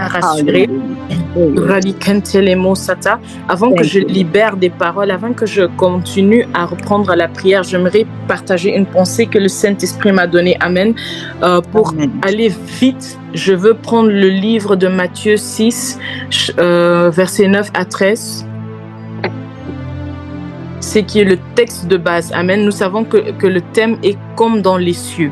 rassurer. Avant que je libère des paroles, avant que je continue à reprendre la prière, j'aimerais partager une pensée que le Saint-Esprit m'a donnée. Amen. Pour aller vite, je veux prendre le livre de Matthieu 6, versets 9 à 13. C'est qui est le texte de base. Amen. Nous savons que le thème est comme dans les cieux.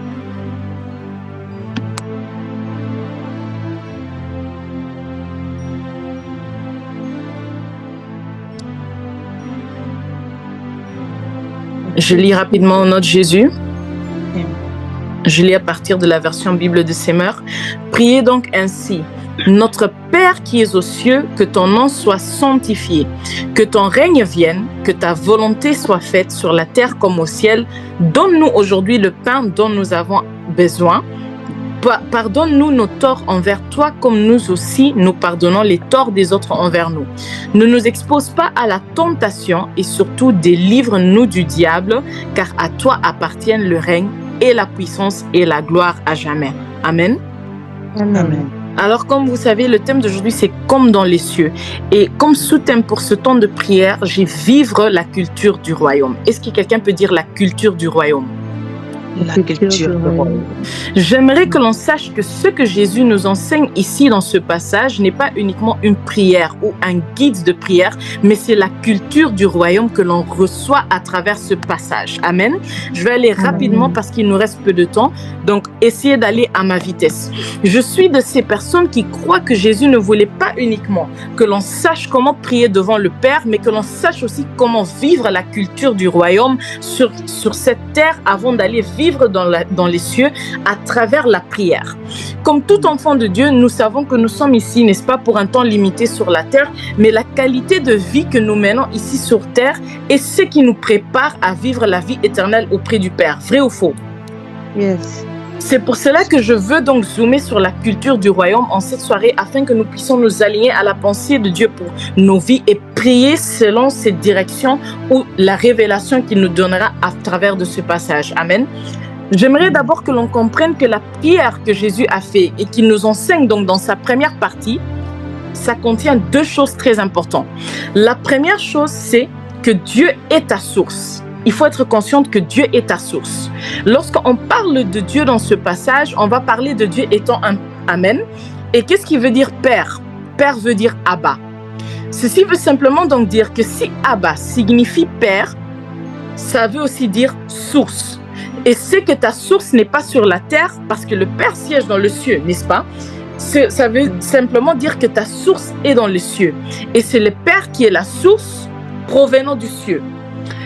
Je lis rapidement au nom de Jésus. Je lis à partir de la version Bible de Semeur. Priez donc ainsi. Notre Père qui es aux cieux, que ton nom soit sanctifié, que ton règne vienne, que ta volonté soit faite sur la terre comme au ciel. Donne-nous aujourd'hui le pain dont nous avons besoin. Pardonne-nous nos torts envers toi, comme nous aussi nous pardonnons les torts des autres envers nous. Ne nous expose pas à la tentation et surtout délivre-nous du diable, car à toi appartiennent le règne et la puissance et la gloire à jamais. Amen. Amen. Alors, comme vous savez, le thème d'aujourd'hui, c'est comme dans les cieux. Et comme sous-thème pour ce temps de prière, j'ai vivre la culture du royaume. Est-ce que quelqu'un peut dire la culture du royaume? La culture du royaume. J'aimerais que l'on sache que ce que Jésus nous enseigne ici dans ce passage n'est pas uniquement une prière ou un guide de prière, mais c'est la culture du royaume que l'on reçoit à travers ce passage. Amen. Je vais aller rapidement parce qu'il nous reste peu de temps, donc essayez d'aller à ma vitesse. Je suis de ces personnes qui croient que Jésus ne voulait pas uniquement que l'on sache comment prier devant le Père, mais que l'on sache aussi comment vivre la culture du royaume sur cette terre avant d'aller vivre dans les cieux à travers la prière. Comme tout enfant de Dieu, nous savons que nous sommes ici, n'est-ce pas, pour un temps limité sur la terre, mais la qualité de vie que nous menons ici sur terre est ce qui nous prépare à vivre la vie éternelle auprès du Père. Vrai ou faux? Yes. C'est pour cela que je veux donc zoomer sur la culture du royaume en cette soirée afin que nous puissions nous aligner à la pensée de Dieu pour nos vies et prier selon cette direction ou la révélation qu'il nous donnera à travers de ce passage. Amen. J'aimerais d'abord que l'on comprenne que la prière que Jésus a fait et qu'il nous enseigne donc dans sa première partie, ça contient deux choses très importantes. La première chose, c'est que Dieu est ta source. Il faut être consciente que Dieu est ta source. Lorsqu'on parle de Dieu dans ce passage, on va parler de Dieu étant un Amen. Et qu'est-ce qui veut dire Père? Père veut dire Abba. Ceci veut simplement donc dire que si Abba signifie Père, ça veut aussi dire source. Et c'est que ta source n'est pas sur la terre parce que le Père siège dans le ciel, n'est-ce pas? Ça veut simplement dire que ta source est dans les cieux. Et c'est le Père qui est la source provenant du ciel.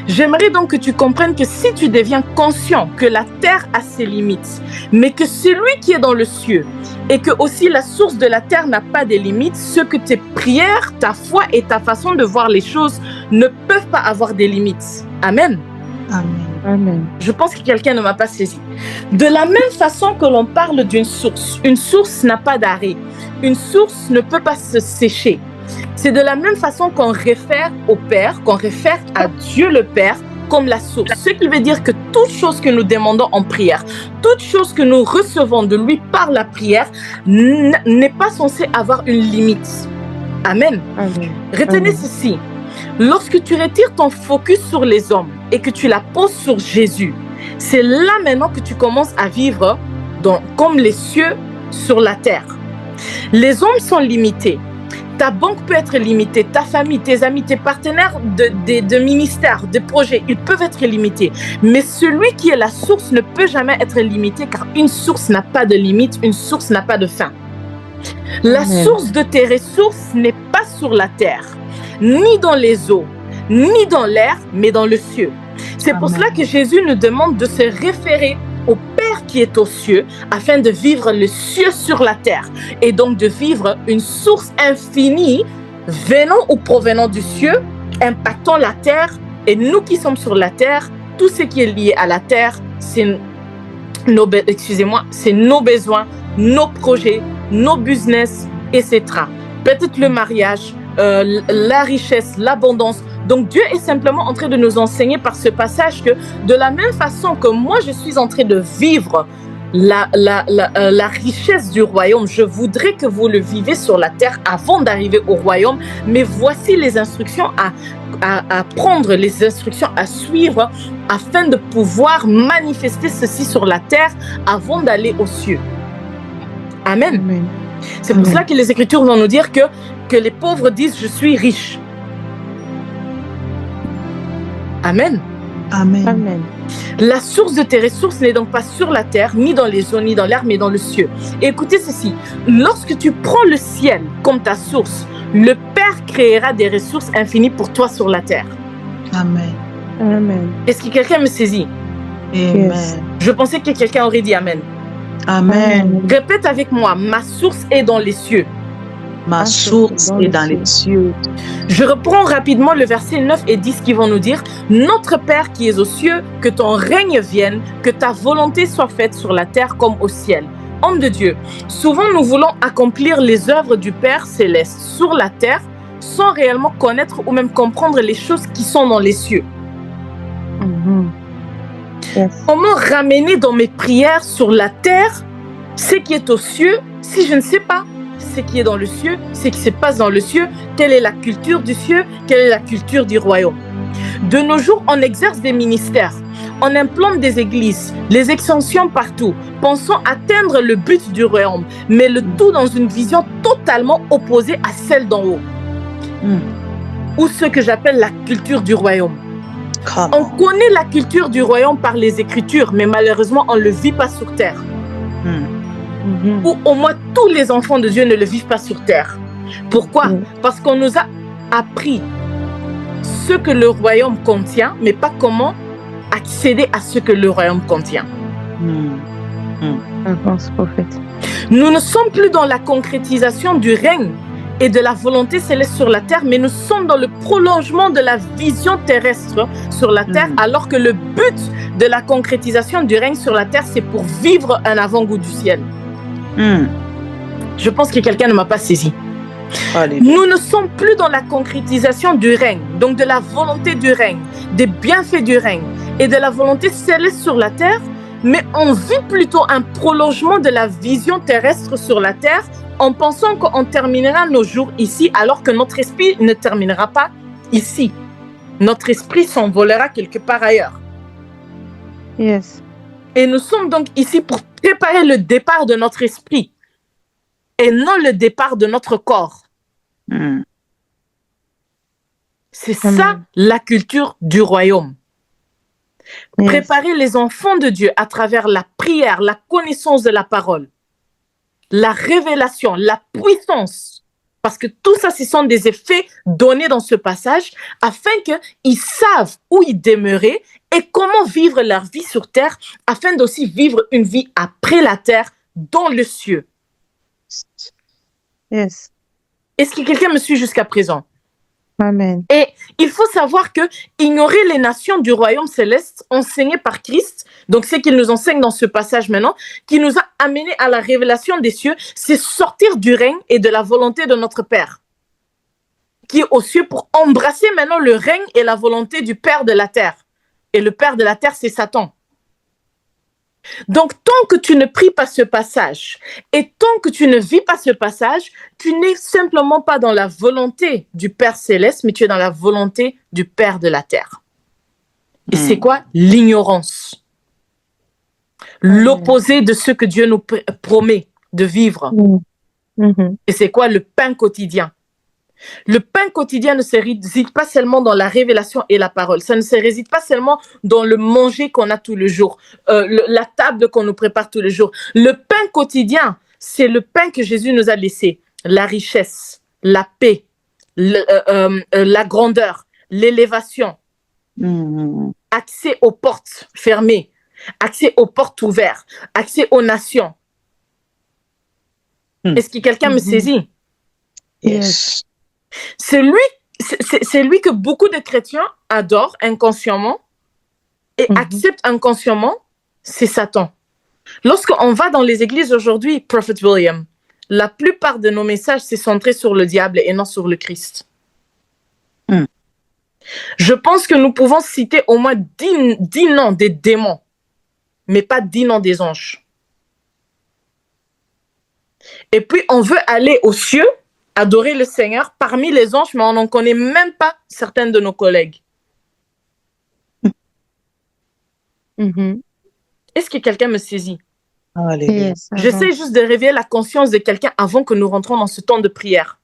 J'aimerais donc que tu comprennes que si tu deviens conscient que la terre a ses limites, mais que celui qui est dans le ciel et que aussi la source de la terre n'a pas de limites, ce que tes prières, ta foi et ta façon de voir les choses ne peuvent pas avoir des limites. Amen. Amen. Amen. Je pense que quelqu'un ne m'a pas saisi. De la même façon que l'on parle d'une source, une source n'a pas d'arrêt. Une source ne peut pas se sécher. C'est de la même façon qu'on réfère au Père, qu'on réfère à Dieu le Père comme la source. Ce qui veut dire que toute chose que nous demandons en prière, toute chose que nous recevons de lui par la prière n'est pas censée avoir une limite. Amen. Amen. Retenez Amen. ceci. Lorsque tu retires ton focus sur les hommes et que tu la poses sur Jésus, c'est là maintenant que tu commences à vivre comme les cieux sur la terre. Les hommes sont limités. Ta banque peut être limitée, ta famille, tes amis, tes partenaires de ministères, de projets, ils peuvent être limités. Mais celui qui est la source ne peut jamais être limité car une source n'a pas de limite, une source n'a pas de fin. La source de tes ressources n'est pas sur la terre, ni dans les eaux, ni dans l'air, mais dans le ciel. C'est pour cela que Jésus nous demande de se référer au Père qui est aux cieux afin de vivre le ciel sur la terre et donc de vivre une source infinie venant ou provenant du ciel, impactant la terre et nous qui sommes sur la terre, tout ce qui est lié à la terre, c'est nos besoins, nos projets, nos business, etc. Peut-être le mariage, la richesse, l'abondance. Donc Dieu est simplement en train de nous enseigner par ce passage que de la même façon que moi je suis en train de vivre la richesse du royaume. Je voudrais que vous le vivez sur la terre avant d'arriver au royaume, mais voici les instructions à prendre, les instructions à suivre afin de pouvoir manifester ceci sur la terre avant d'aller aux cieux. Amen. Amen. C'est pour cela que les Écritures vont nous dire que les pauvres disent « je suis riche ». Amen. Amen. Amen. La source de tes ressources n'est donc pas sur la terre, ni dans les eaux, ni dans l'air, mais dans le ciel. Et écoutez ceci, lorsque tu prends le ciel comme ta source, le Père créera des ressources infinies pour toi sur la terre. Amen. Amen. Est-ce que quelqu'un me saisit? Amen. Yes. Je pensais que quelqu'un aurait dit Amen. Amen. Répète avec moi, ma source est dans les cieux. Ma source est dans les cieux. Je reprends rapidement le verset 9 et 10 qui vont nous dire « Notre Père qui es aux cieux, que ton règne vienne, que ta volonté soit faite sur la terre comme au ciel. » Homme de Dieu, souvent nous voulons accomplir les œuvres du Père céleste sur la terre sans réellement connaître ou même comprendre les choses qui sont dans les cieux. Yes. Comment ramener dans mes prières sur la terre ce qui est aux cieux si je ne sais pas ce qui est dans le ciel, ce qui se passe dans le ciel, quelle est la culture du ciel, quelle est la culture du royaume. De nos jours, on exerce des ministères, on implante des églises, les extensions partout, pensant atteindre le but du royaume, mais le tout dans une vision totalement opposée à celle d'en haut. Ou ce que j'appelle la culture du royaume. On connaît la culture du royaume par les Écritures, mais malheureusement, on ne le vit pas sur terre. Ou au moins tous les enfants de Dieu ne le vivent pas sur terre. Pourquoi? Parce qu'on nous a appris ce que le royaume contient, mais pas comment accéder à ce que le royaume contient. Nous ne sommes plus dans la concrétisation du règne et de la volonté céleste sur la terre, mais nous sommes dans le prolongement de la vision terrestre sur la terre, alors que le but de la concrétisation du règne sur la terre, c'est pour vivre un avant-goût du ciel. Je pense que quelqu'un ne m'a pas saisi. Nous ne sommes plus dans la concrétisation du règne, donc de la volonté du règne, des bienfaits du règne et de la volonté céleste sur la terre, mais on vit plutôt un prolongement de la vision terrestre sur la terre en pensant qu'on terminera nos jours ici alors que notre esprit ne terminera pas ici. Notre esprit s'envolera quelque part ailleurs. Yes. Et nous sommes donc ici pour préparer le départ de notre esprit et non le départ de notre corps. C'est ça la culture du royaume. Yes. Préparer les enfants de Dieu à travers la prière, la connaissance de la parole, la révélation, la puissance. Parce que tout ça, ce sont des effets donnés dans ce passage afin qu'ils savent où ils demeuraient et comment vivre leur vie sur terre afin d'aussi vivre une vie après la terre dans le ciel. Yes. Est-ce que quelqu'un me suit jusqu'à présent? Amen. Et il faut savoir que ignorer les nations du royaume céleste enseignées par Christ, donc ce qu'il nous enseigne dans ce passage maintenant, qui nous a amené à la révélation des cieux, c'est sortir du règne et de la volonté de notre Père, qui est aux cieux, pour embrasser maintenant le règne et la volonté du Père de la terre. Et le Père de la terre, c'est Satan. Donc, tant que tu ne pries pas ce passage et tant que tu ne vis pas ce passage, tu n'es simplement pas dans la volonté du Père céleste, mais tu es dans la volonté du Père de la terre. Et c'est quoi? L'ignorance. L'opposé de ce que Dieu nous promet de vivre. Et c'est quoi? Le pain quotidien. Le pain quotidien ne se réside pas seulement dans la révélation et la parole. Ça ne se réside pas seulement dans le manger qu'on a tous les jours, la table qu'on nous prépare tous les jours. Le pain quotidien, c'est le pain que Jésus nous a laissé. La richesse, la paix, la grandeur, l'élévation, accès aux portes fermées, accès aux portes ouvertes, accès aux nations. Est-ce que quelqu'un me saisit? Yes. C'est lui que beaucoup de chrétiens adorent inconsciemment et acceptent inconsciemment, c'est Satan. Lorsqu'on va dans les églises aujourd'hui, Prophet William, la plupart de nos messages, c'est centré sur le diable et non sur le Christ. Je pense que nous pouvons citer au moins 10 noms des démons, mais pas 10 noms des anges. Et puis, on veut aller aux cieux, adorer le Seigneur parmi les anges, mais on n'en connaît même pas certains de nos collègues. Est-ce que quelqu'un me saisit? Yes. J'essaie juste de réveiller la conscience de quelqu'un avant que nous rentrons dans ce temps de prière.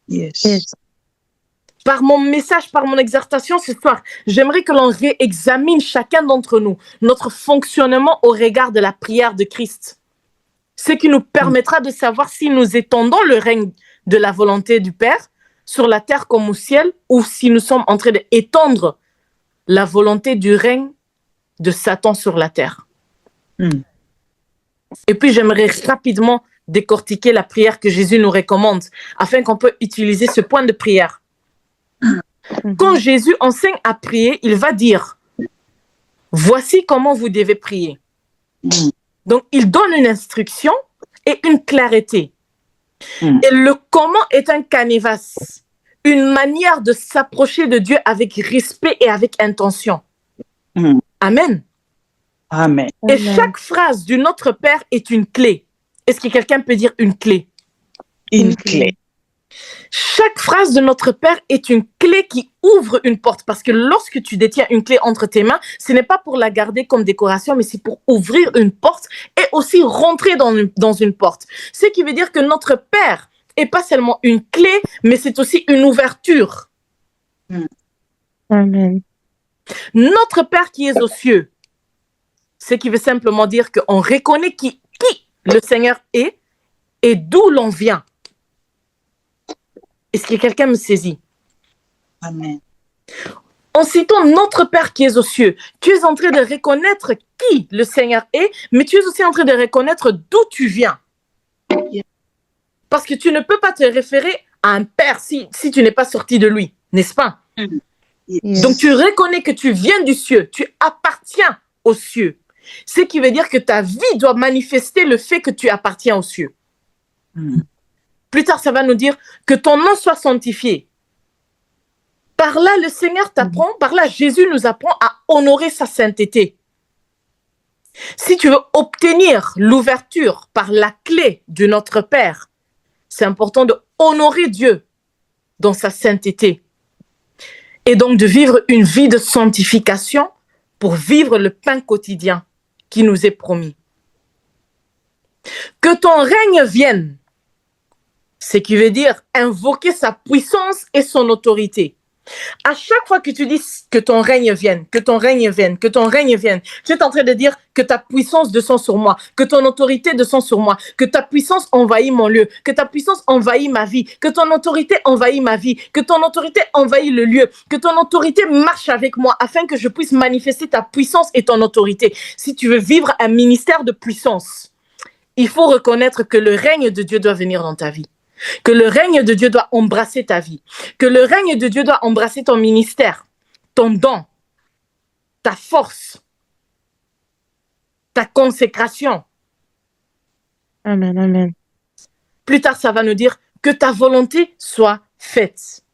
Yes. Par mon message, par mon exhortation ce soir, j'aimerais que l'on réexamine chacun d'entre nous, notre fonctionnement au regard de la prière de Christ. Ce qui nous permettra de savoir si nous étendons le règne de la volonté du Père sur la terre comme au ciel, ou si nous sommes en train d'étendre la volonté du règne de Satan sur la terre. Et puis, j'aimerais rapidement décortiquer la prière que Jésus nous recommande, afin qu'on puisse utiliser ce point de prière. Quand Jésus enseigne à prier, il va dire, voici comment vous devez prier. Donc, il donne une instruction et une clarté. Et le comment est un canevas, une manière de s'approcher de Dieu avec respect et avec intention. Amen. Amen. Et chaque phrase du Notre Père est une clé. Est-ce que quelqu'un peut dire une clé? Une clé. Chaque phrase de Notre Père est une clé qui ouvre une porte. Parce que lorsque tu détiens une clé entre tes mains, ce n'est pas pour la garder comme décoration, mais c'est pour ouvrir une porte et aussi rentrer dans une porte. Ce qui veut dire que Notre Père n'est pas seulement une clé, mais c'est aussi une ouverture. Amen. Notre Père qui est aux cieux, ce qui veut simplement dire qu'on reconnaît qui le Seigneur est et d'où l'on vient. Est-ce que quelqu'un me saisit? Amen. En citant notre Père qui est aux cieux, tu es en train de reconnaître qui le Seigneur est, mais tu es aussi en train de reconnaître d'où tu viens. Parce que tu ne peux pas te référer à un Père si tu n'es pas sorti de lui, n'est-ce pas? Yes. Donc tu reconnais que tu viens du cieux, tu appartiens aux cieux. Ce qui veut dire que ta vie doit manifester le fait que tu appartiens aux cieux. Plus tard, ça va nous dire que ton nom soit sanctifié. Par là, le Seigneur t'apprend, par là, Jésus nous apprend à honorer sa sainteté. Si tu veux obtenir l'ouverture par la clé de notre Père, c'est important de honorer Dieu dans sa sainteté. Et donc de vivre une vie de sanctification pour vivre le pain quotidien qui nous est promis. Que ton règne vienne, ce qui veut dire invoquer sa puissance et son autorité. À chaque fois que tu dis que ton règne vienne, que ton règne vienne, que ton règne vienne, tu es en train de dire que ta puissance descend sur moi, que ton autorité descend sur moi, que ta puissance envahit mon lieu, que ta puissance envahit ma vie, que ton autorité envahit ma vie, que ton autorité envahit le lieu, que ton autorité marche avec moi afin que je puisse manifester ta puissance et ton autorité. Si tu veux vivre un ministère de puissance, il faut reconnaître que le règne de Dieu doit venir dans ta vie. Que le règne de Dieu doit embrasser ta vie. Que le règne de Dieu doit embrasser ton ministère, ton don, ta force, ta consécration. Amen, amen. Plus tard, ça va nous dire que ta volonté soit faite.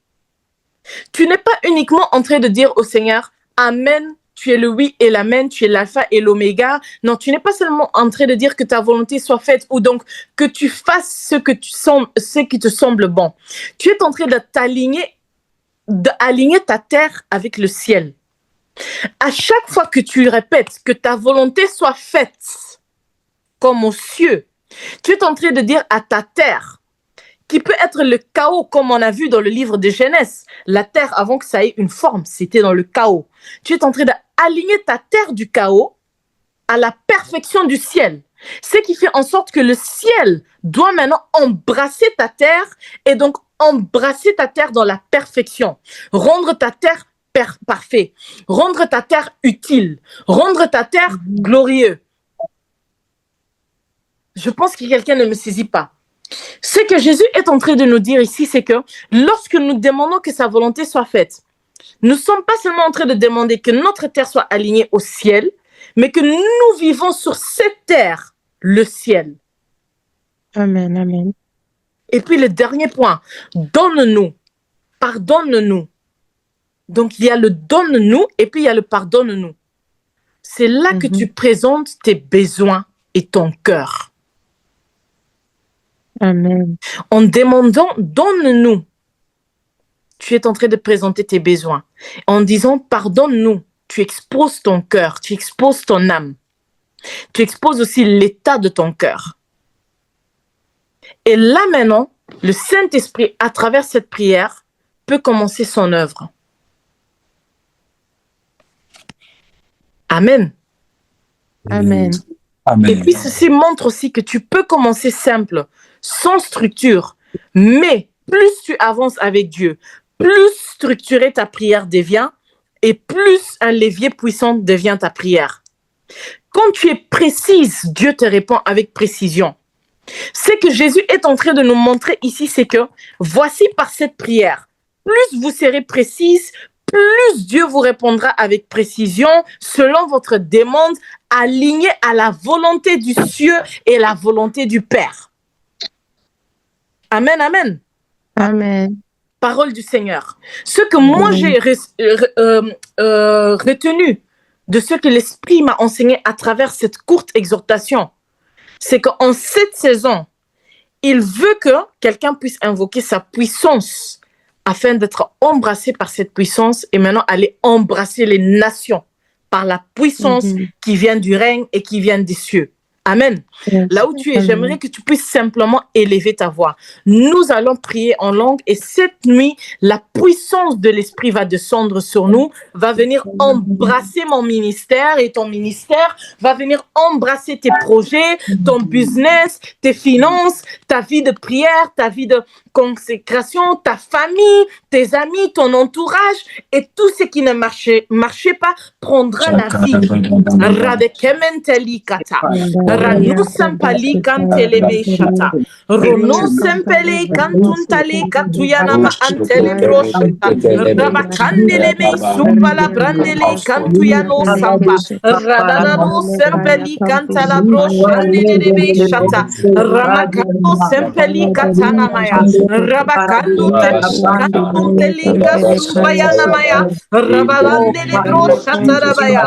Tu n'es pas uniquement en train de dire au Seigneur, Amen, tu es le oui et l'amen, tu es l'alpha et l'oméga. Non, tu n'es pas seulement en train de dire que ta volonté soit faite ou donc que tu fasses ce qui te semble bon. Tu es en train de d'aligner ta terre avec le ciel. À chaque fois que tu répètes que ta volonté soit faite comme aux cieux, tu es en train de dire à ta terre, qui peut être le chaos, comme on a vu dans le livre de Genèse. La terre, avant que ça ait une forme, c'était dans le chaos. Tu es en train d'aligner ta terre du chaos à la perfection du ciel. Ce qui fait en sorte que le ciel doit maintenant embrasser ta terre et donc embrasser ta terre dans la perfection. Rendre ta terre parfaite. Rendre ta terre utile. Rendre ta terre glorieux. Je pense que quelqu'un ne me saisit pas. Ce que Jésus est en train de nous dire ici, c'est que lorsque nous demandons que sa volonté soit faite, nous ne sommes pas seulement en train de demander que notre terre soit alignée au ciel, mais que nous vivons sur cette terre, le ciel. Amen, amen. Et puis le dernier point, donne-nous, pardonne-nous. Donc il y a le donne-nous et puis il y a le pardonne-nous. C'est là que tu présentes tes besoins et ton cœur. Amen. En demandant, donne-nous. Tu es en train de présenter tes besoins. En disant, pardonne-nous. Tu exposes ton cœur, tu exposes ton âme. Tu exposes aussi l'état de ton cœur. Et là maintenant, le Saint-Esprit, à travers cette prière, peut commencer son œuvre. Amen. Amen. Et puis ceci montre aussi que tu peux commencer simple, sans structure. Mais plus tu avances avec Dieu, plus structurée ta prière devient et plus un levier puissant devient ta prière. Quand tu es précise, Dieu te répond avec précision. Ce que Jésus est en train de nous montrer ici, c'est que voici par cette prière, plus vous serez précise, plus Dieu vous répondra avec précision selon votre demande alignée à la volonté du ciel et la volonté du Père. Amen, amen. Amen. Parole du Seigneur. Ce que moi j'ai retenu de ce que l'Esprit m'a enseigné à travers cette courte exhortation, c'est qu'en cette saison, il veut que quelqu'un puisse invoquer sa puissance afin d'être embrassé par cette puissance et maintenant aller embrasser les nations par la puissance qui vient du règne et qui vient des cieux. Amen. Yes. Là où tu es, Amen. j'aimerais que tu puisses simplement élever ta voix. Nous allons prier en langue et cette nuit, la puissance de l'Esprit va descendre sur nous, va venir embrasser mon ministère et ton ministère, va venir embrasser tes projets, ton business, tes finances, ta vie de prière, ta vie de consécration, ta famille, tes amis, ton entourage et tout ce qui ne marchait pas prendra la vie. Radekementeli kata. Ranu sampali kantele beshata. Rono sempele kantuntale katuyana ma antele broshata. Rabakandele me supala brandele kantuyano sampa. Radadano sempeli kantala broshandele beshata. Ramakano sempeli katana maya. Rabakando teli kasupayana maya. Rabalandele broshata rabaya.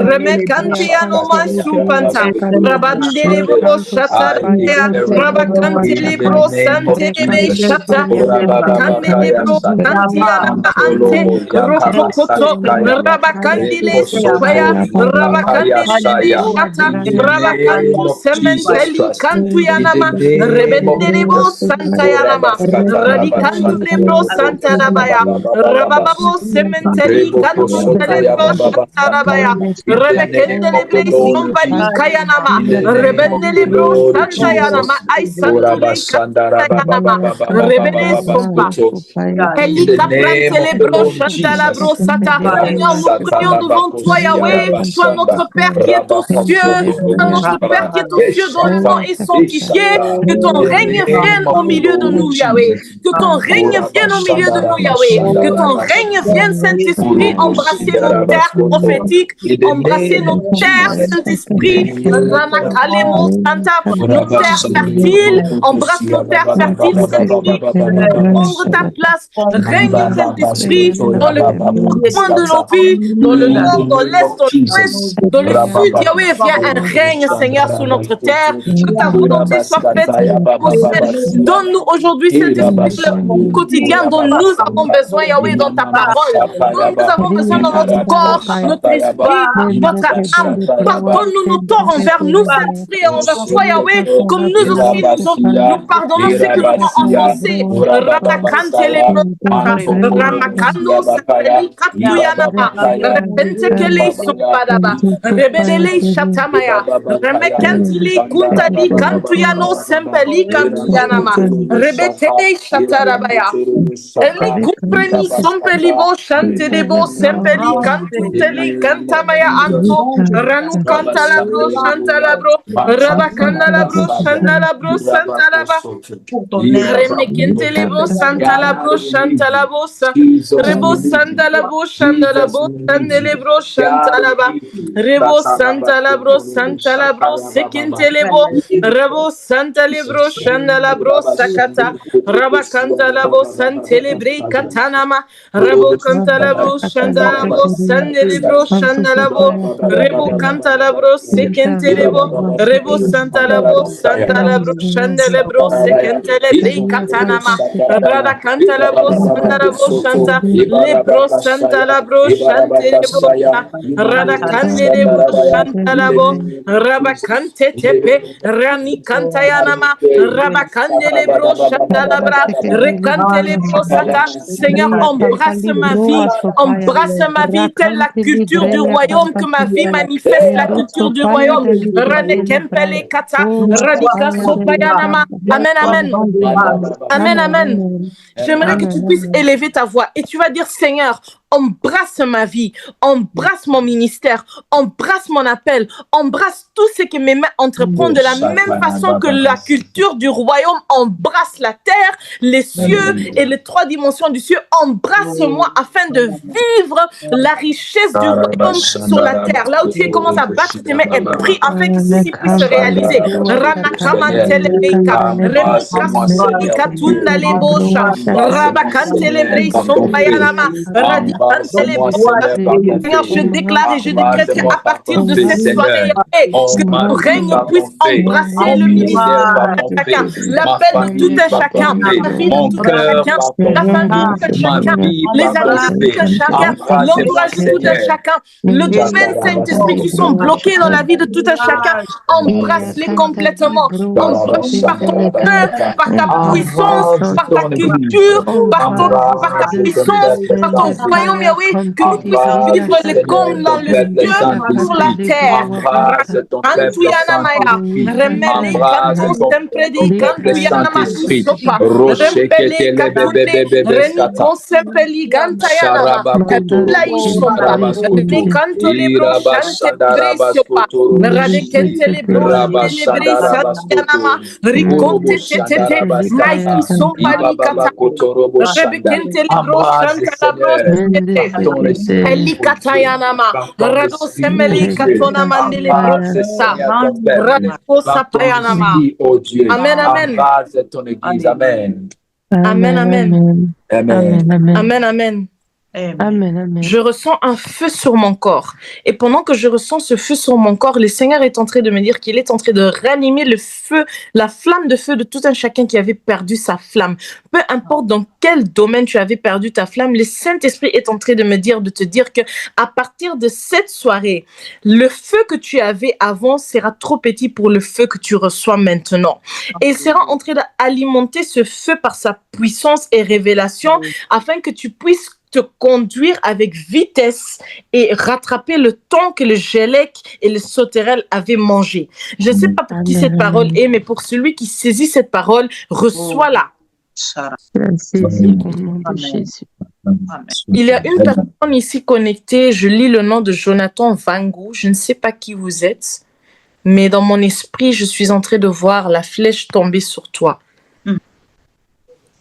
Remekantiano ma supanta. Rabandele bro shata ya rabakantele bro santele be shata rabakandele bro santiana ante rokokoto rabakandele supaya rabakandele be shata rabakandu sementeli kantuyana ma rebendele bro santayana ma radikandele bro santana baya rabababo sementeli kantuyana bro shata rabaya rebekendele be sombali kayanama rebendele bro santa yanama ay santule kayanama rebele sompa Elika prantele bro chanta la bro sata. Seigneur, nous prions devant toi Yahweh, toi notre Père qui est aux cieux, toi notre Père qui est aux cieux dont le nom est sanctifié, que ton règne vienne au milieu de nous Yahweh, que ton règne vienne au milieu de nous Yahweh, que ton règne vienne Saint-Esprit embrasser nos terres prophétiques, embrasser nos terres Saint-Esprit, Ramakalemo Santa, nos terres fertiles, embrasse nos terres fertiles Saint-Esprit, prendre ta place, règne Saint-Esprit dans le coin de nos vies, dans le nord, dans l'est, dans l'ouest, dans le sud, Yahweh, viens un règne, Seigneur, sur notre terre, que ta volonté soit faite, donne-nous aujourd'hui, Saint-Esprit, le quotidien dont nous avons besoin, Yahweh, dans ta parole, dont nous avons besoin dans notre corps, notre esprit, notre âme, pardonne-nous nos torts envers nous, Saint-Esprit, et envers toi, Yahweh, comme nous aussi, nous pardonnons ceux qui nous ont offensés, Ramakando Sapeli Katuyanama, Repentekele Sopadaba, Rebedele Shatamaya, Remekantili Kuntali Kantuyano Sempeli Kantuyanama, Rebetele Shatarabaya, Eli Kupreni Sompelibo Shantelebo Sempeli Kantuteli Kantamaya Anto, Ranu Kantalabro Shantalabro, Rabakanalabro Shanalabro Santalaba, Remekentelebo Santalabro Shantalabosa, Rebo Santalabo Shandalabo Sandelebro Shantalaba, Rebo Santalabro Santalabro Sekintelebo, Rebo Santalebro Shandalabro Sakata, Rabakandalabo Santelebre Katanama, Rabo Cantalabro Shandalabo Sandelebro Shandalabo, Rebo Cantalabro Sekentelebo, Rebo Santalabo Sandalabro Shandelebro Sekentelebre Katanama, Rada Cantalabo Sandalabo Shanta, Lebro Santalabro Shantelebo, Rada Candelebo Shantalabo, Rabakante Tepe, Rani Cantayanama, Rabacandelebro Shandalabra, Recantelebro Sata. Seigneur, embrasse ma vie, embrasse ma vie, telle la culture du royaume, que ma vie manifeste la culture du royaume. Rane Kempele Kata, Radika Sopayanama. Amen, amen. Amen, amen. J'aimerais que tu puisses élever ta voix et tu vas dire, Seigneur, embrasse ma vie, embrasse mon ministère, embrasse mon appel, embrasse tout ce que mes mains entreprennent de la même façon que la culture du royaume embrasse la terre, les cieux et les trois dimensions du ciel. Embrasse-moi afin de vivre la richesse du royaume sur la terre. Là où tu commences à battre tes mains et prie afin que ceci puisse se réaliser. Seigneur, je déclare et je décrète qu'à partir de cette soirée, que ton règne puisse embrasser le ministère de chacun, l'appel de tout un chacun, la vie de tout un chacun, la famille de tout un chacun, les amis de tout un chacun, l'entourage de tout un chacun, le domaine Saint-Esprit qui sont bloqués dans la vie de tout un chacun, embrasse-les complètement, embrasse par ton cœur, par ta puissance, par ta culture, par ta puissance, par ton royaume, Yahweh, que nous puissions vivre les comme dans le ciel sur la terre. Antuyanamaya, remele kanto sempredi kantuyanama isopa, rempele katune, reniko sempeli gantayanama, katula isompa, rene kanto libro shante bresiopa, rade kente libro celebre santiyanama, rikonte tetete, maiki sompa likata, rebe kente libro shantalabro sete, Elikatayanama, Rado Semeli Katona Mandele Brosa, Rado Sapayanama. Amen, amen. Amen. Amen, amen. Amen, amen. Amen, amen. Je ressens un feu sur mon corps. Et pendant que je ressens ce feu sur mon corps, le Seigneur est en train de me dire qu'il est en train de ranimer le feu, la flamme de feu de tout un chacun qui avait perdu sa flamme. Peu importe dans quel domaine tu avais perdu ta flamme, le Saint-Esprit est en train de me dire, de te dire que à partir de cette soirée, le feu que tu avais avant sera trop petit pour le feu que tu reçois maintenant. Et il sera en train d'alimenter ce feu par sa puissance et révélation afin que tu puisses te conduire avec vitesse et rattraper le temps que le gélec et le sauterelle avaient mangé. Je ne sais pas pour qui cette parole est, mais pour celui qui saisit cette parole, reçois-la. Il y a une personne ici connectée, je lis le nom de Jonathan Vangou, je ne sais pas qui vous êtes, mais dans mon esprit, je suis en train de voir la flèche tomber sur toi.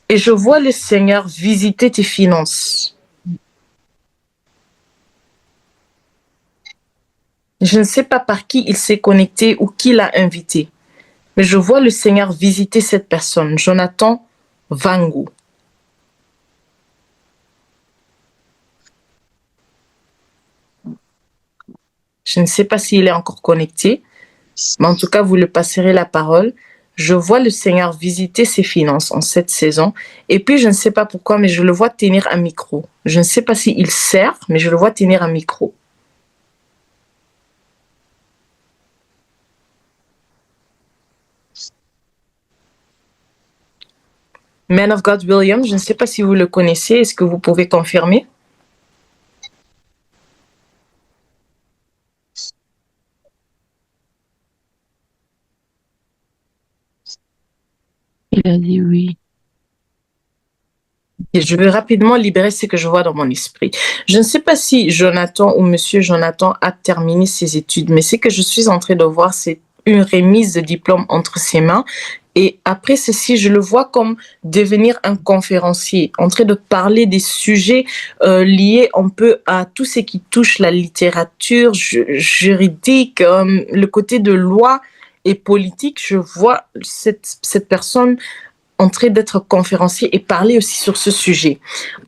Et je vois le Seigneur visiter tes finances. Je ne sais pas par qui il s'est connecté ou qui l'a invité, mais je vois le Seigneur visiter cette personne, Jonathan Vangou. Je ne sais pas s'il est encore connecté, mais en tout cas, vous le passerez la parole. Je vois le Seigneur visiter ses finances en cette saison. Et puis, je ne sais pas pourquoi, mais je le vois tenir un micro. Je ne sais pas s'il sert, mais je le vois tenir un micro. Man of God William, je ne sais pas si vous le connaissez. Est-ce que vous pouvez confirmer? Il a dit oui. Et je vais rapidement libérer ce que je vois dans mon esprit. Je ne sais pas si Jonathan ou Monsieur Jonathan a terminé ses études, mais ce que je suis en train de voir, c'est une remise de diplôme entre ses mains. Et après ceci, je le vois comme devenir un conférencier, en train de parler des sujets liés un peu à tout ce qui touche la littérature juridique, le côté de loi et politique. Je vois cette personne en train d'être conférencier et parler aussi sur ce sujet.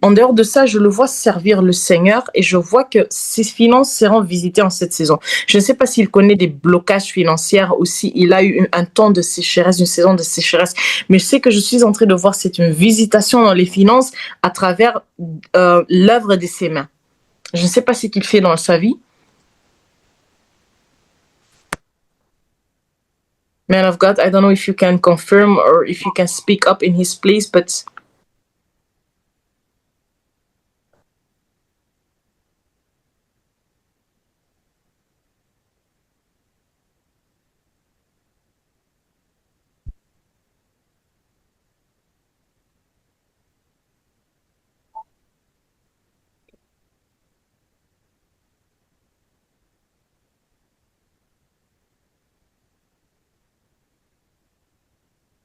En dehors de ça, je le vois servir le Seigneur et je vois que ses finances seront visitées en cette saison. Je ne sais pas s'il connaît des blocages financiers ou s'il a eu un temps de sécheresse, une saison de sécheresse, mais je sais que je suis en train de voir c'est une visitation dans les finances à travers l'œuvre de ses mains. Je ne sais pas ce qu'il fait dans sa vie. Man of God, I don't know if you can confirm or if you can speak up in his place, but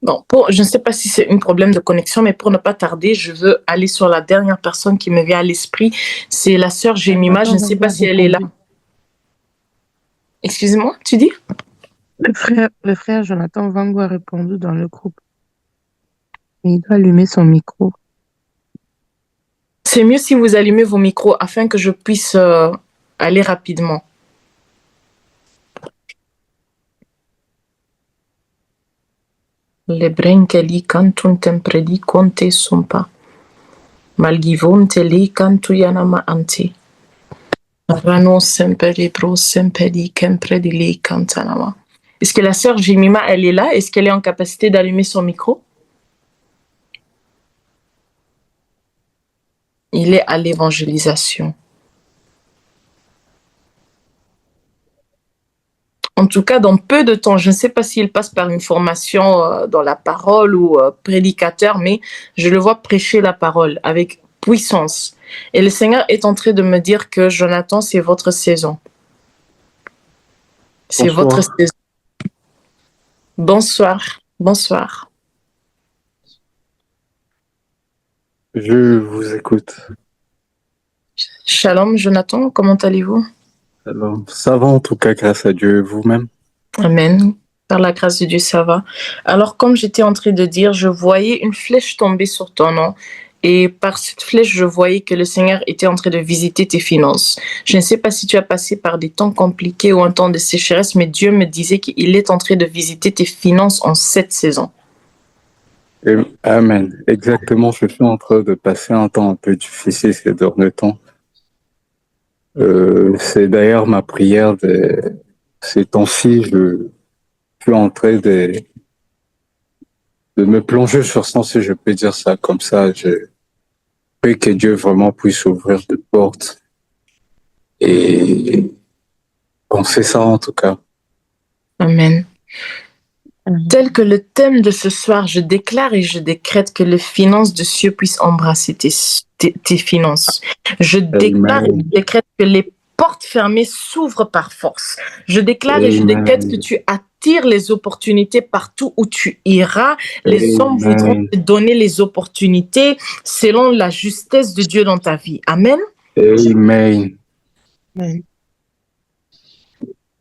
bon, je ne sais pas si c'est un problème de connexion, mais pour ne pas tarder, je veux aller sur la dernière personne qui me vient à l'esprit. C'est la sœur Jemima. Je ne sais pas si elle est là. Excuse-moi, tu dis? Le frère Jonathan Vango a répondu dans le groupe. Il doit allumer son micro. C'est mieux si vous allumez vos micros afin que je puisse aller rapidement. Le brenkeli kantun tempredi konte sumpa. Malgivonte le kantu yanama ante. Rano semperi pro semperi kempredi le kantanama. Est-ce que la sœur Jemima, elle est là? Est-ce qu'elle est en capacité d'allumer son micro? Il est à l'évangélisation. En tout cas, dans peu de temps, je ne sais pas s'il passe par une formation dans la parole ou prédicateur, mais je le vois prêcher la parole avec puissance. Et le Seigneur est en train de me dire que Jonathan, c'est votre saison. C'est votre saison. Bonsoir. Bonsoir. Je vous écoute. Shalom, Jonathan, comment allez-vous? Alors, ça va en tout cas, grâce à Dieu, vous-même? Amen. Par la grâce de Dieu, ça va. Alors, comme j'étais en train de dire, je voyais une flèche tomber sur ton nom. Et par cette flèche, je voyais que le Seigneur était en train de visiter tes finances. Je ne sais pas si tu as passé par des temps compliqués ou un temps de sécheresse, mais Dieu me disait qu'il est en train de visiter tes finances en cette saison. Amen. Exactement, je suis en train de passer un temps un peu difficile ces derniers temps. C'est d'ailleurs ma prière de ces temps-ci. Je suis en train de me plonger sur ça, si je peux dire ça comme ça. Je prie que Dieu vraiment puisse ouvrir des portes. Et on fait ça en tout cas. Amen. Tel que le thème de ce soir, je déclare et je décrète que les finances de Dieu puissent embrasser tes finances. Je déclare et je décrète que les portes fermées s'ouvrent par force. Je déclare et je décrète que tu attires les opportunités partout où tu iras. Les hommes voudront te donner les opportunités selon la justesse de Dieu dans ta vie. Amen. Amen. Amen.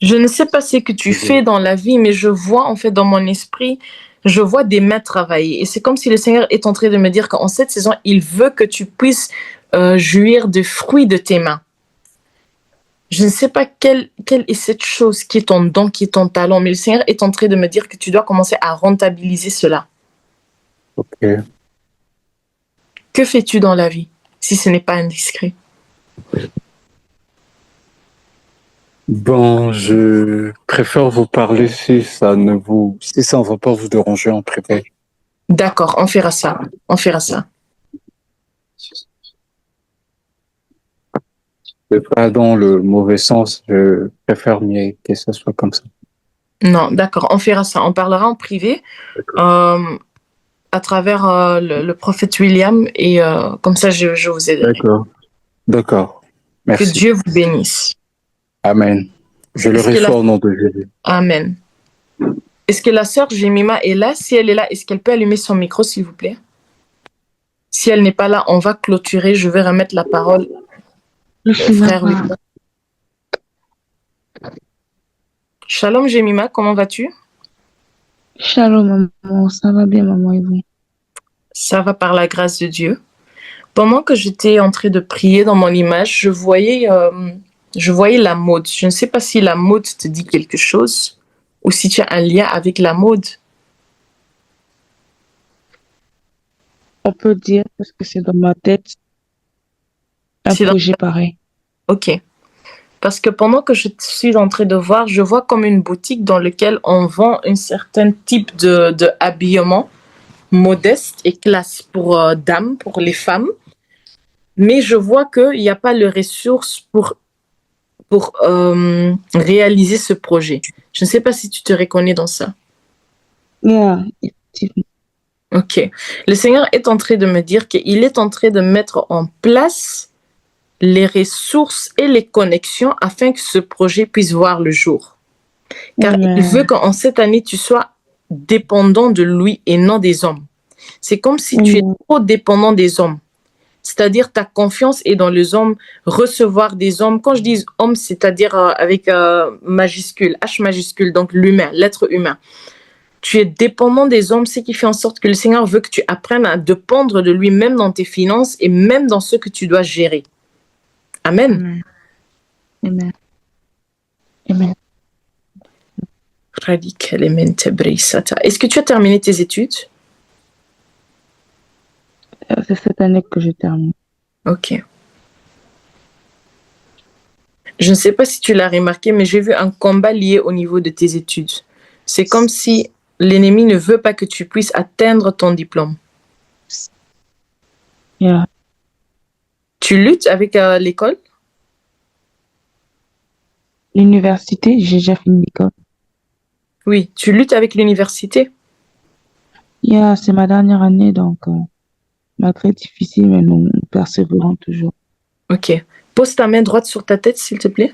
Je ne sais pas ce que tu fais dans la vie, mais je vois en fait dans mon esprit, je vois des mains travailler. Et c'est comme si le Seigneur est en train de me dire qu'en cette saison, il veut que tu puisses jouir des fruits de tes mains. Je ne sais pas quelle est cette chose qui est ton don, qui est ton talent, mais le Seigneur est en train de me dire que tu dois commencer à rentabiliser cela. Ok. Que fais-tu dans la vie, si ce n'est pas indiscret? Bon, je préfère vous parler si ça ne va pas vous déranger en privé. D'accord, on fera ça. On fera ça. C'est pas dans le mauvais sens, je préfère mieux que ça soit comme ça. Non, d'accord, on fera ça. On parlera en privé à travers le prophète William et comme ça, je vous aiderai. D'accord. Merci. Que Dieu vous bénisse. Amen. Je le reçois au nom de Jésus. Amen. Est-ce que la sœur Jemima est là? Si elle est là, est-ce qu'elle peut allumer son micro, s'il vous plaît? Si elle n'est pas là, on va clôturer. Je vais remettre la parole au frère Victor. Shalom Jemima, comment vas-tu? Shalom maman, ça va bien maman et vous? Ça va par la grâce de Dieu. Pendant que j'étais en train de prier dans mon image, je voyais la mode. Je ne sais pas si la mode te dit quelque chose ou si tu as un lien avec la mode. On peut dire, parce que c'est dans ma tête, un C'est dans- projet pareil. Ok. Parce que pendant que je suis en train de voir, je vois comme une boutique dans laquelle on vend un certain type de habillement modeste et classe pour dames, pour les femmes. Mais je vois qu'il n'y a pas les ressources pour réaliser ce projet. Je ne sais pas si tu te reconnais dans ça. Yeah, effectivement. Ok. Le Seigneur est en train de me dire qu'il est en train de mettre en place les ressources et les connexions afin que ce projet puisse voir le jour. Car il veut qu'en cette année, tu sois dépendant de lui et non des hommes. C'est comme si tu es trop dépendant des hommes. C'est-à-dire ta confiance est dans les hommes, recevoir des hommes. Quand je dis homme, c'est-à-dire avec majuscule, H majuscule, donc l'humain, l'être humain. Tu es dépendant des hommes, ce qui fait en sorte que le Seigneur veut que tu apprennes à dépendre de lui, même dans tes finances et même dans ce que tu dois gérer. Amen. Amen. Amen. Est-ce que tu as terminé tes études? C'est cette année que je termine. Ok. Je ne sais pas si tu l'as remarqué, mais j'ai vu un combat lié au niveau de tes études. C'est comme si l'ennemi ne veut pas que tu puisses atteindre ton diplôme. Yeah. Tu luttes avec l'école? L'université, j'ai déjà fini l'école. Oui, tu luttes avec l'université? Yeah, c'est ma dernière année, donc malgré difficile, mais nous persévérons toujours. Ok. Pose ta main droite sur ta tête, s'il te plaît.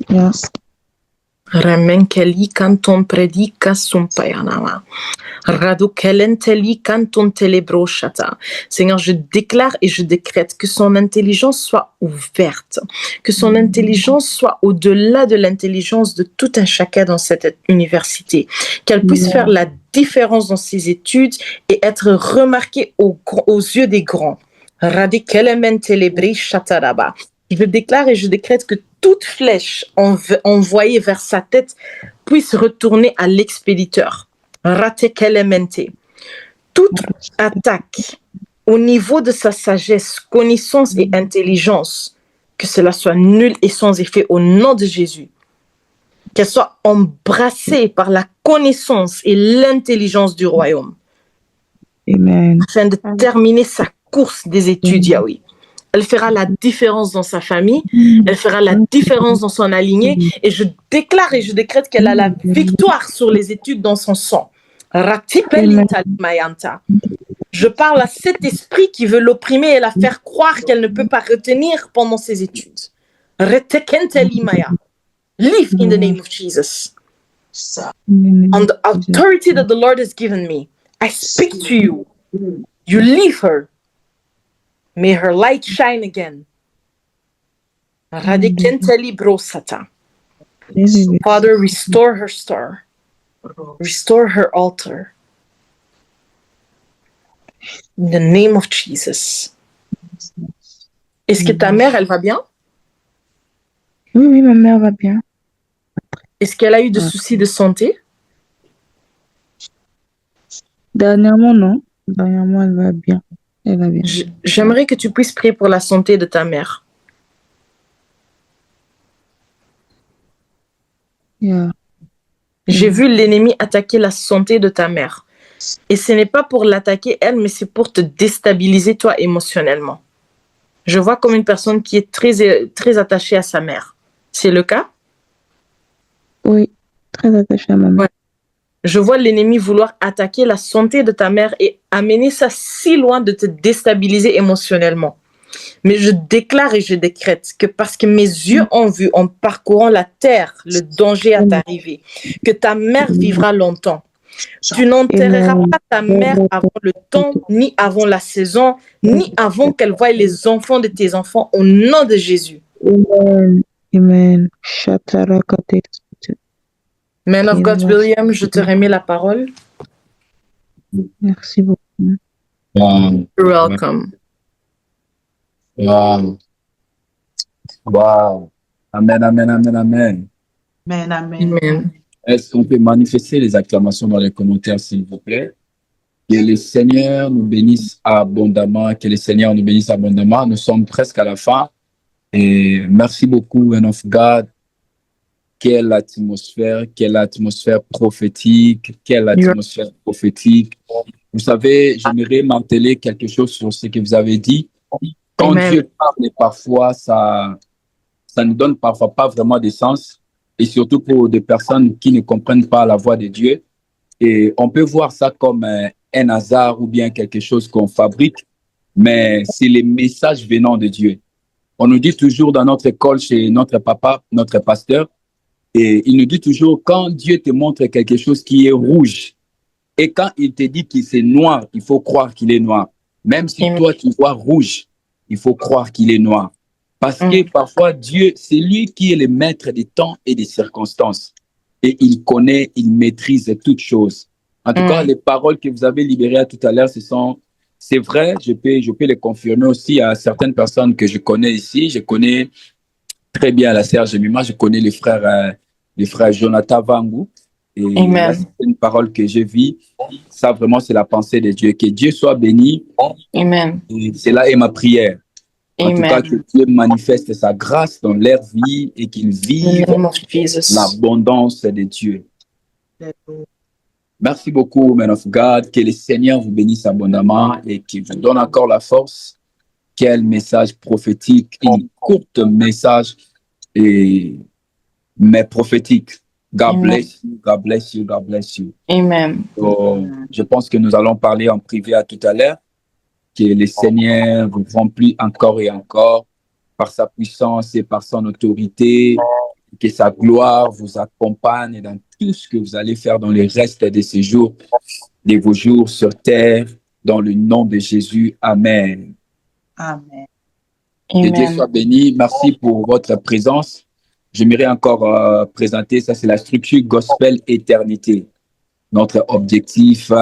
Yes. Ramenkeli kanton predika sumpayanama. Radukelenteli kanton telebroshata. Seigneur, je déclare et je décrète que son intelligence soit ouverte, que son intelligence soit au-delà de l'intelligence de tout un chacun dans cette université, qu'elle puisse faire la différence dans ses études et être remarquée aux yeux des grands. Radikelementelebrishataraba. Je déclare et je décrète que toute flèche envoyée vers sa tête puisse retourner à l'expéditeur. Ratekelemente. Toute attaque au niveau de sa sagesse, connaissance et intelligence, que cela soit nul et sans effet au nom de Jésus. Qu'elle soit embrassée par la connaissance et l'intelligence du royaume. Amen. Afin de terminer sa course des études, Yahweh. Elle fera la différence dans sa famille, elle fera la différence dans son alignée, et je déclare et je décrète qu'elle a la victoire sur les études dans son sang. Je parle à cet esprit qui veut l'opprimer et la faire croire qu'elle ne peut pas retenir pendant ses études. Live in the name of Jesus. On the authority that the Lord has given me, I speak to you. You leave her. May her light shine again. Father, restore her star. Restore her altar. In the name of Jesus. Est-ce que ta mère, elle va bien? Oui, ma mère va bien. Est-ce qu'elle a eu des soucis de santé? Dernièrement, non. Dernièrement, elle va bien. Elle va bien. J'aimerais que tu puisses prier pour la santé de ta mère. Yeah. J'ai vu l'ennemi attaquer la santé de ta mère. Et ce n'est pas pour l'attaquer elle, mais c'est pour te déstabiliser toi émotionnellement. Je vois comme une personne qui est très, très attachée à sa mère. C'est le cas? Oui, très attachée à ma mère. Ouais. Je vois l'ennemi vouloir attaquer la santé de ta mère et amener ça si loin de te déstabiliser émotionnellement. Mais je déclare et je décrète que parce que mes yeux ont vu en parcourant la terre le danger à t'arriver, que ta mère vivra longtemps. Tu n'enterreras pas ta mère avant le temps, ni avant la saison, ni avant qu'elle voie les enfants de tes enfants, au nom de Jésus. Amen. Amen. Man of God, William, je te remets la parole. Merci beaucoup. Wow. You're welcome. Wow. Wow. Amen, amen, amen, amen. Amen, amen. Amen. Est-ce qu'on peut manifester les acclamations dans les commentaires, s'il vous plaît? Que le Seigneur nous bénisse abondamment, que le Seigneur nous bénisse abondamment. Nous sommes presque à la fin. Et merci beaucoup, Man of God. Quelle atmosphère prophétique, quelle atmosphère prophétique. Vous savez, j'aimerais m'atteler quelque chose sur ce que vous avez dit. Quand Amen. Dieu parle, parfois, ça ne donne parfois pas vraiment de sens. Et surtout pour des personnes qui ne comprennent pas la voix de Dieu. Et on peut voir ça comme un hasard ou bien quelque chose qu'on fabrique, mais c'est les messages venant de Dieu. On nous dit toujours dans notre école, chez notre papa, notre pasteur, et il nous dit toujours, quand Dieu te montre quelque chose qui est rouge, et quand il te dit que c'est noir, il faut croire qu'il est noir. Même si Amen. toi, tu vois rouge, il faut croire qu'il est noir. Parce que parfois, Dieu, c'est lui qui est le maître des temps et des circonstances. Et il connaît, il maîtrise toutes choses. En tout cas, les paroles que vous avez libérées tout à l'heure, c'est vrai, je peux les confirmer aussi à certaines personnes que je connais ici. Je connais très bien la sœur Jemima, je connais les frères Jonathan Vangu. Et Amen. là, c'est une parole que je vis. Ça, vraiment, c'est la pensée de Dieu. Que Dieu soit béni. Amen. Et cela est ma prière. En tout cas, Amen. que Dieu manifeste sa grâce dans leur vie et qu'ils In the vivent name of Jesus. l'abondance de Dieu. Merci beaucoup, Man of God. Que le Seigneur vous bénisse abondamment et qu'il vous donne encore la force. Quel message prophétique, une courte message, mais prophétique. God Amen. bless you, God bless you, God bless you. Amen. So, je pense que nous allons parler en privé à tout à l'heure. Que le Seigneur vous remplit encore et encore par sa puissance et par son autorité. Que sa gloire vous accompagne dans tout ce que vous allez faire dans le reste de ces jours, de vos jours sur terre, dans le nom de Jésus. Amen. Amen. Que Dieu Amen. soit béni. Merci pour votre présence. J'aimerais encore présenter, ça c'est la structure Gospel Éternité. Notre objectif,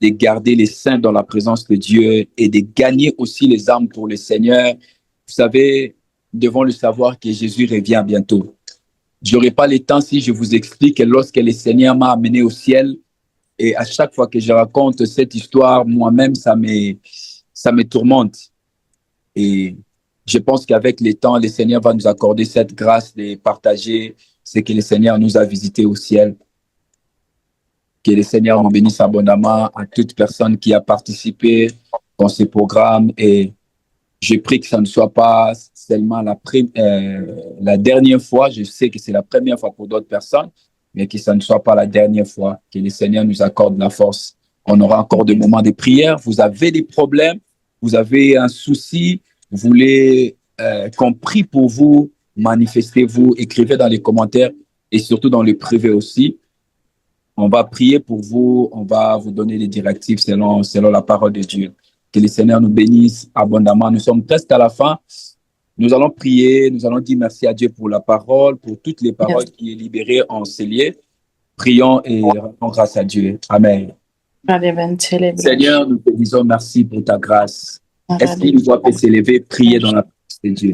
de garder les saints dans la présence de Dieu et de gagner aussi les âmes pour le Seigneur. Vous savez, nous devons le savoir que Jésus revient bientôt. Je n'aurai pas le temps si je vous explique que lorsque le Seigneur m'a amené au ciel, et à chaque fois que je raconte cette histoire, moi-même, ça me tourmente. Et je pense qu'avec le temps, le Seigneur va nous accorder cette grâce de partager ce que le Seigneur nous a visité au ciel. Que le Seigneur nous bénisse abondamment à toute personne qui a participé dans ce programme. Et je prie que ça ne soit pas seulement la dernière fois. Je sais que c'est la première fois pour d'autres personnes, mais que ça ne soit pas la dernière fois. Que le Seigneur nous accorde la force. On aura encore des moments de prière. Vous avez des problèmes, vous avez un souci, vous voulez qu'on prie pour vous, manifestez-vous, écrivez dans les commentaires et surtout dans le privé aussi. On va prier pour vous, on va vous donner des directives selon la parole de Dieu. Que le Seigneur nous bénisse abondamment. Nous sommes presque à la fin. Nous allons prier, nous allons dire merci à Dieu pour la parole, pour toutes les paroles qui est libérées en ces lieux. Prions et rendons grâce à Dieu. Amen. Seigneur, nous te disons merci pour ta grâce. Est-ce qu'il doit s'élever, prier dans la présence de Dieu?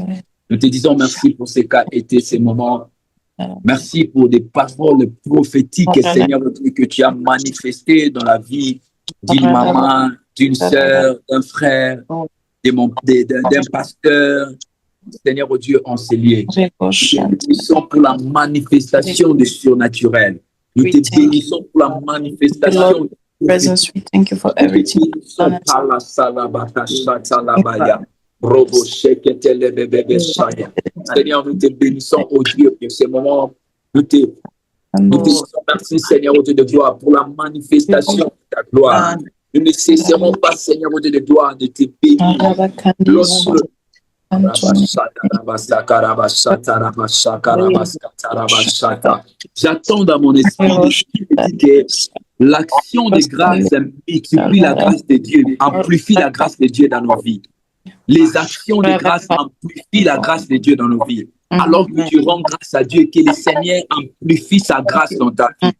Nous te disons merci pour ce qu'a été ces moments. Merci pour des paroles prophétiques, Seigneur, que tu as manifestées dans la vie d'une maman, d'une sœur, d'un frère, d'un pasteur. Seigneur, oh Dieu, en ces lieux. Nous bénissons pour la manifestation du surnaturel. Nous te bénissons pour la manifestation Presence, we thank you for everything. Seigneur, nous te bénissons, oh Dieu, pour ce moment. Nous te disons merci, Seigneur, au Dieu de gloire, pour la manifestation de ta gloire. Nous ne cesserons pas, Seigneur, au Dieu de gloire, de te bénir. J'attends dans mon esprit que l'action de grâce multiplie la grâce de Dieu, amplifie la grâce de Dieu dans nos vies. Les actions de grâce amplifient la grâce de Dieu dans nos vies. Alors que tu rends grâce à Dieu, que le Seigneur amplifie sa grâce dans ta vie.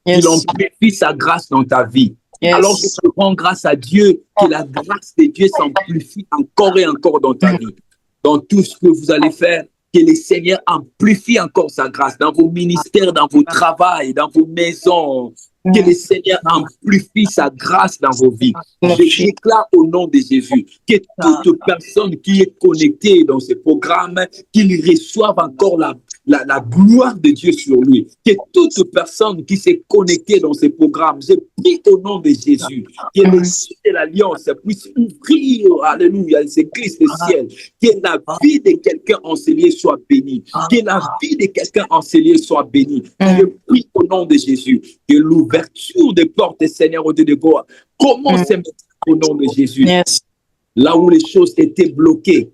Qu'il amplifie sa grâce dans ta vie. Alors je te rends grâce à Dieu, que la grâce de Dieu s'amplifie encore et encore dans ta vie. Dans tout ce que vous allez faire, que le Seigneur amplifie encore sa grâce dans vos ministères, dans vos travails, dans vos maisons. Que le Seigneur amplifie sa grâce dans vos vies. Je déclare au nom de Jésus que toute personne qui est connectée dans ce programme, qu'il reçoive encore la gloire de Dieu sur lui. Que toute personne qui s'est connectée dans ce programme, je prie au nom de Jésus, que le ciel de l'Alliance puisse ouvrir, alléluia, ce Christ du ciel, que la vie de quelqu'un enseigné soit bénie, que la vie de quelqu'un enseigné soit bénie. Je prie au nom de Jésus, que l'ouverture des portes, Seigneur, au Dieu de gloire, commence au nom de Jésus. Là où les choses étaient bloquées,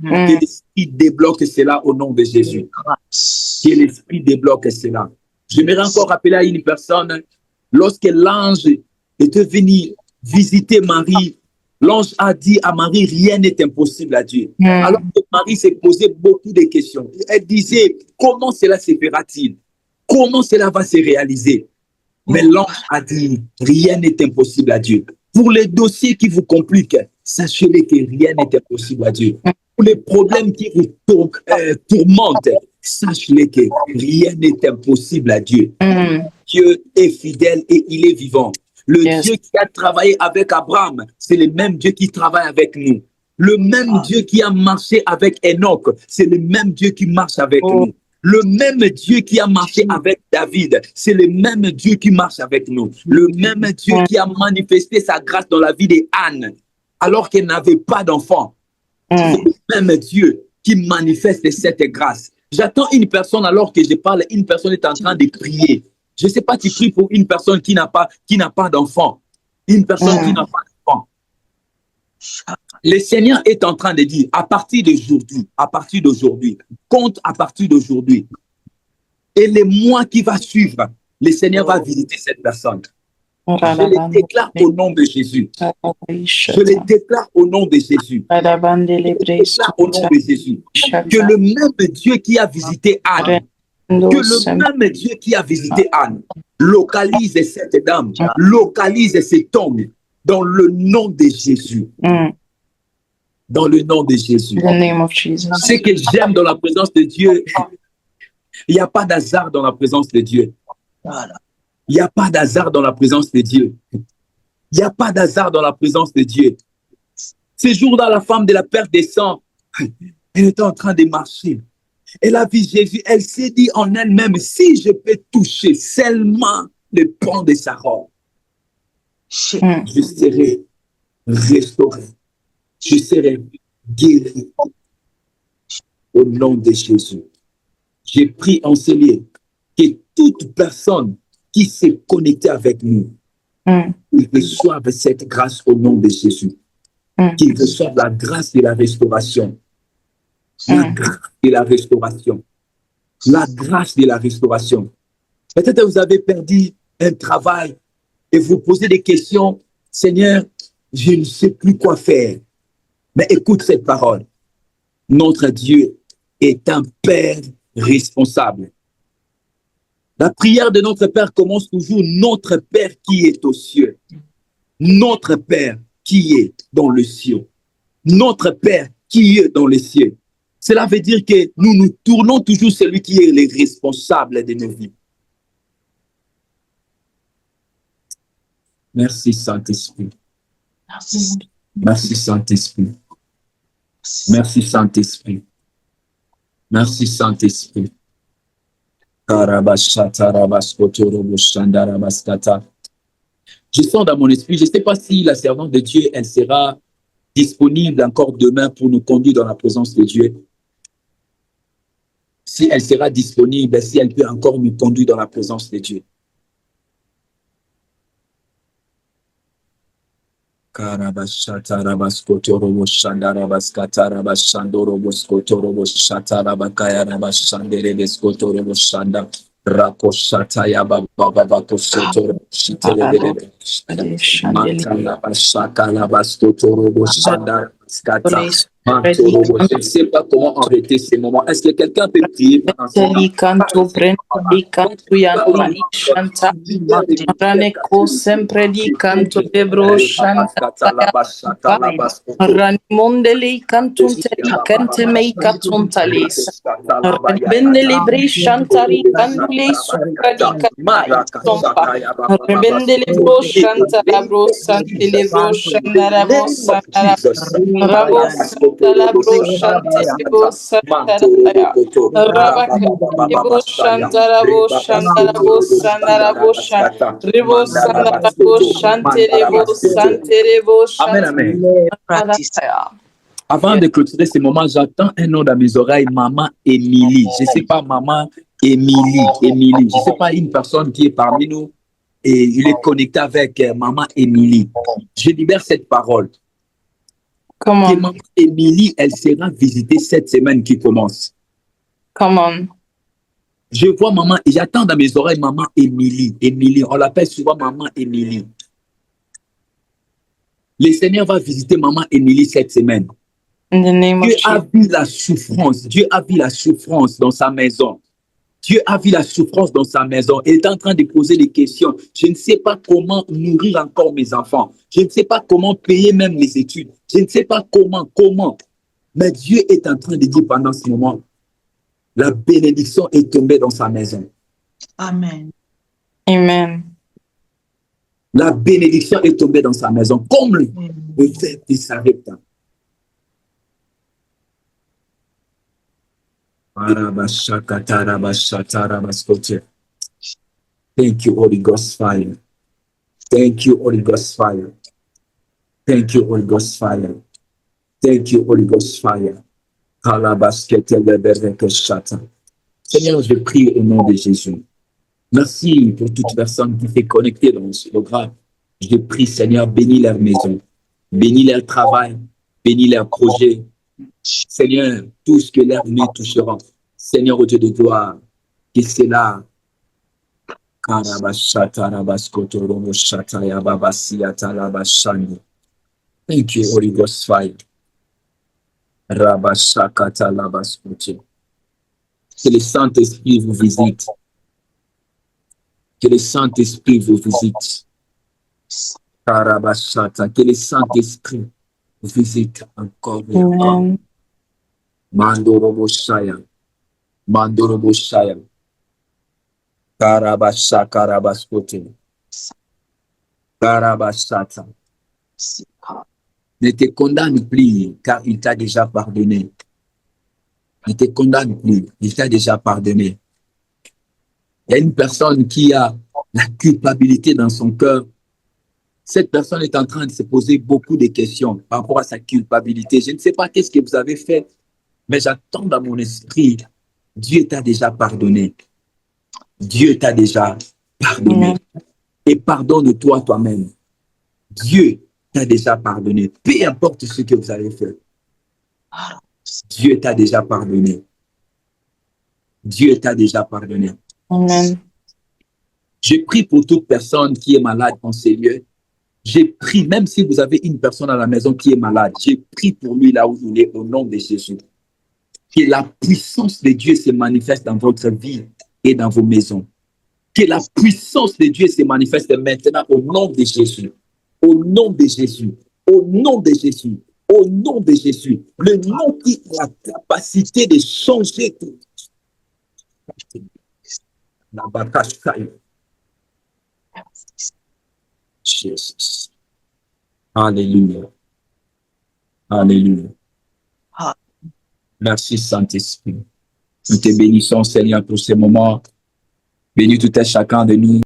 que l'Esprit débloque cela au nom de Jésus. Que l'Esprit débloque cela. J'aimerais encore rappeler à une personne, lorsque l'ange était venu visiter Marie, l'ange a dit à Marie, rien n'est impossible à Dieu. Alors que Marie s'est posé beaucoup de questions. Elle disait, comment cela se fera-t-il? Comment cela va se réaliser? Mais l'ange a dit, rien n'est impossible à Dieu. Pour les dossiers qui vous compliquent, sachez-le que rien n'est impossible à Dieu. Pour les problèmes qui vous tourmentent, sachez-le que rien n'est impossible à Dieu. Dieu est fidèle et il est vivant. Le Dieu qui a travaillé avec Abraham, c'est le même Dieu qui travaille avec nous. Le même Dieu qui a marché avec Enoch, c'est le même Dieu qui marche avec nous. Le même Dieu qui a marché avec David, c'est le même Dieu qui marche avec nous. Le même Dieu qui a manifesté sa grâce dans la vie d'Anne, alors qu'elle n'avait pas d'enfant. C'est le même Dieu qui manifeste cette grâce. J'attends une personne alors que je parle, une personne est en train de prier. Je ne sais pas, tu pries pour une personne qui n'a pas d'enfant. Une personne qui n'a pas d'enfant. Le Seigneur est en train de dire, à partir d'aujourd'hui, compte à partir d'aujourd'hui. Et les mois qui vont suivre, le Seigneur va visiter cette personne. Je le déclare au nom de Jésus. Je le déclare au nom de Jésus. Je le déclare au nom de Jésus. Que le même Dieu qui a visité Anne, localise cette dame, localise cet homme dans le nom de Jésus. Dans le nom de Jésus. Ce que j'aime dans la présence de Dieu, il n'y a pas d'hasard dans la présence de Dieu. Il n'y a pas d'hasard dans la présence de Dieu. Il n'y a pas d'hasard dans la présence de Dieu. Ce jour-là, la femme de la perte des sangs, elle était en train de marcher. Elle a vu Jésus. Elle s'est dit en elle-même, si je peux toucher seulement le pan de sa robe, je serai restauré. Je serai guéri. Au nom de Jésus. J'ai pris en ce lieu que toute personne qui s'est connectée avec nous, qu'ils reçoivent cette grâce au nom de Jésus. Qu'ils reçoivent la grâce de la restauration. La grâce de la restauration. La grâce de la restauration. Peut-être que vous avez perdu un travail et vous posez des questions. Seigneur, je ne sais plus quoi faire. Mais écoute cette parole. Notre Dieu est un Père responsable. La prière de notre Père commence toujours, notre Père qui est aux cieux. Notre Père qui est dans le ciel. Notre Père qui est dans les cieux. Cela veut dire que nous tournons toujours celui qui est le responsable de nos vies. Merci Saint-Esprit. Merci Saint-Esprit. Merci Saint-Esprit. Merci Saint-Esprit. Je sens dans mon esprit, je ne sais pas si la servante de Dieu, elle sera disponible encore demain pour nous conduire dans la présence de Dieu. Si elle sera disponible, si elle peut encore nous conduire dans la présence de Dieu. Je ne sais pas comment arrêter ces moments. Est-ce que quelqu'un peut prier pendant ce temps? Canto prendi canto yantali shanta raneko sempre di canto debro shanta ranimondeli cantunteli canteme cantuntalis rebendele bre shantari candule supradi cantai tompa rebendele bro shanta labro santele bro shanda rabo santara rabo santa labro shantele bro santara Rabaka, Rebo Shantarabo Shantarabo Sandarabo Shan, Rebo Sandarabo Shanterebo Santerebo Amen, amen. Shantarabo. Avant de clôturer ces moments, j'entends un nom dans mes oreilles, Maman Émilie. Je ne sais pas, Maman Émilie. Je ne sais pas, une personne qui est parmi nous et il est connecté avec Maman Émilie. Je libère cette parole. Come Que on, Maman Émilie, elle sera visitée cette semaine qui commence. come on. Je vois Maman, et j'attends dans mes oreilles Maman Émilie. Émilie, on l'appelle souvent Maman Émilie. Le Seigneur va visiter Maman Émilie cette semaine. In the name of Dieu a Jesus. vu la souffrance. Dieu a vu la souffrance dans sa maison. Dieu a vu la souffrance dans sa maison. Il est en train de poser des questions. Je ne sais pas comment nourrir encore mes enfants. Je ne sais pas comment payer même les études. Je ne sais pas comment. Mais Dieu est en train de dire pendant ce moment, la bénédiction est tombée dans sa maison. Amen. Amen. La bénédiction est tombée dans sa maison. Comme le fait de s'arrêter. Thank you, Holy Ghost fire. Thank you, Holy Ghost fire. Thank you, Holy Ghost fire. Thank you, Holy Ghost fire. Seigneur, je prie au nom de Jésus. Merci pour toute personne qui s'est connectée dans ce programme. Je prie, Seigneur, bénis leur maison, bénis leur travail, bénis leurs projets. Seigneur, tout ce que leurs mains toucheront. Seigneur, au Dieu de gloire, que c'est là. Thank you, Holy Ghost fire. Que le Saint-Esprit vous visite. Que le Saint-Esprit vous visite. Que le Saint-Esprit vous visite encore et encore. Amen. Mandorobo Shaya. Mandorobo Shaya. Karabasha Karabaskote. Karabashata. Ne te condamne plus, car il t'a déjà pardonné. Ne te condamne plus, il t'a déjà pardonné. Il y a une personne qui a la culpabilité dans son cœur. Cette personne est en train de se poser beaucoup de questions par rapport à sa culpabilité. Je ne sais pas qu'est-ce que vous avez fait, mais j'attends dans mon esprit, Dieu t'a déjà pardonné. Dieu t'a déjà pardonné. Amen. Et pardonne-toi toi-même. Dieu t'a déjà pardonné. Peu importe ce que vous avez fait. Dieu t'a déjà pardonné. Dieu t'a déjà pardonné. Amen. Je prie pour toute personne qui est malade en ces lieux. J'ai pris, même si vous avez une personne à la maison qui est malade, j'ai pris pour lui là où il est au nom de Jésus. Que la puissance de Dieu se manifeste dans votre vie et dans vos maisons. Que la puissance de Dieu se manifeste maintenant au nom de Jésus. Au nom de Jésus. Au nom de Jésus. Au nom de Jésus. Le nom qui a la capacité de changer tout. Jesus. Alléluia. Alléluia. Merci Saint-Esprit. Nous te bénissons, Seigneur, pour ces moments. Bénis tout un chacun de nous.